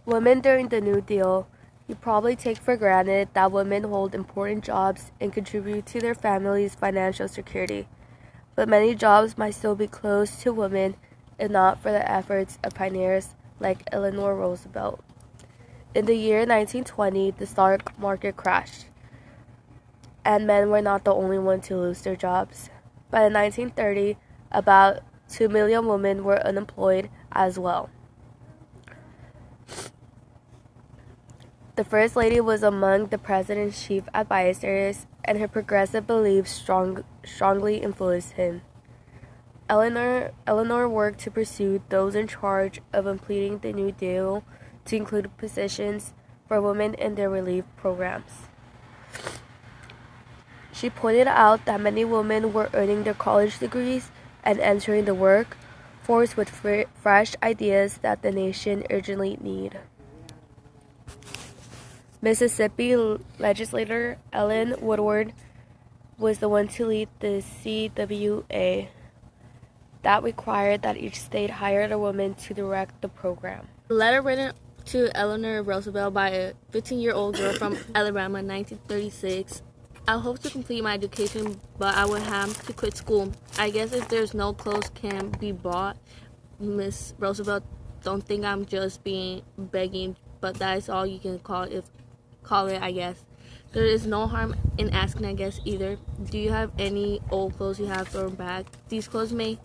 Women during the New Deal, you probably take for granted that women hold important jobs and contribute to their family's financial security. But many jobs might still be closed to women if not for the efforts of pioneers like Eleanor Roosevelt. In the year 1920, the stock market crashed, and men were not the only ones to lose their jobs. By the 1930s, about 2 million women were unemployed as well. The First Lady was among the President's chief advisors, and her progressive beliefs strongly influenced him. Eleanor worked to pursue those in charge of completing the New Deal to include positions for women in their relief programs. She pointed out that many women were earning their college degrees and entering the workforce with fresh ideas that the nation urgently needed. Mississippi legislator Ellen Woodward was the one to lead the CWA that required that each state hired a woman to direct the program. A letter written to Eleanor Roosevelt by a 15-year-old girl from Alabama in 1936. I hope to complete my education, but I would have to quit school. I guess if there's no clothes can be bought, Miss Roosevelt don't think I'm just begging, but that is all you can call it, I guess. There is no harm in asking, I guess, either. Do you have any old clothes you have thrown back? These clothes may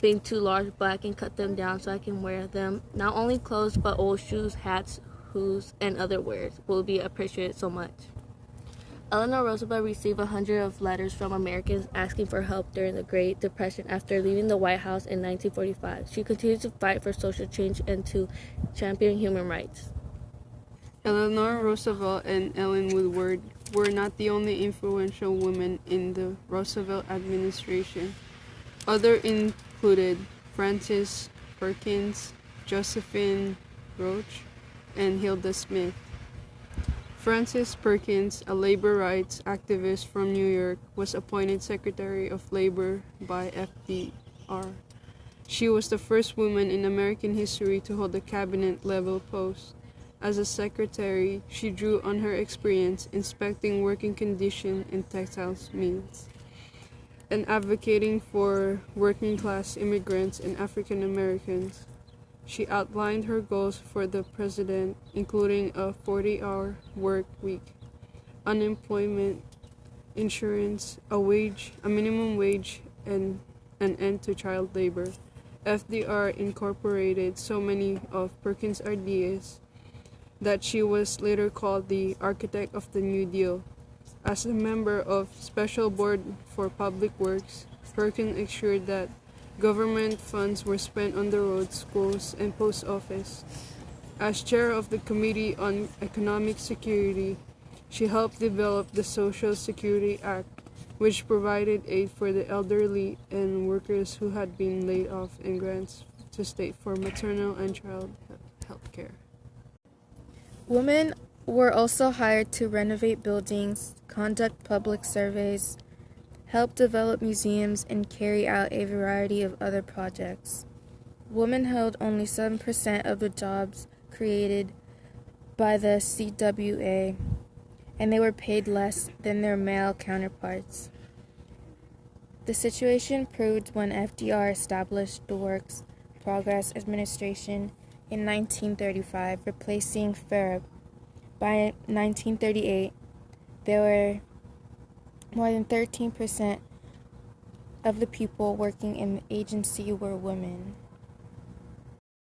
be too large, but I can cut them down so I can wear them. Not only clothes, but old shoes, hats, hoods, and other wares will be appreciated so much. Eleanor Roosevelt received 100 of letters from Americans asking for help during the Great Depression after leaving the White House in 1945. She continued to fight for social change and to champion human rights. Eleanor Roosevelt and Ellen Woodward were not the only influential women in the Roosevelt administration. Others included Frances Perkins, Josephine Roach, and Hilda Smith. Frances Perkins, a labor rights activist from New York, was appointed Secretary of Labor by FDR. She was the first woman in American history to hold a cabinet-level post. As a secretary, she drew on her experience inspecting working conditions in textiles mills and advocating for working-class immigrants and African Americans. She outlined her goals for the president, including a 40-hour work week, unemployment insurance, a minimum wage, and an end to child labor. FDR incorporated so many of Perkins' ideas that she was later called the architect of the New Deal. As a member of Special Board for Public Works, Perkins ensured that government funds were spent on the roads, schools, and post office. As chair of the Committee on Economic Security, she helped develop the Social Security Act, which provided aid for the elderly and workers who had been laid off, and grants to state for maternal and child health care. Women were also hired to renovate buildings, conduct public surveys, help develop museums, and carry out a variety of other projects. Women held only 7% of the jobs created by the CWA, and they were paid less than their male counterparts. The situation improved when FDR established the Works Progress Administration in 1935, replacing FARB. By 1938, there were more than 13% of the people working in the agency were women.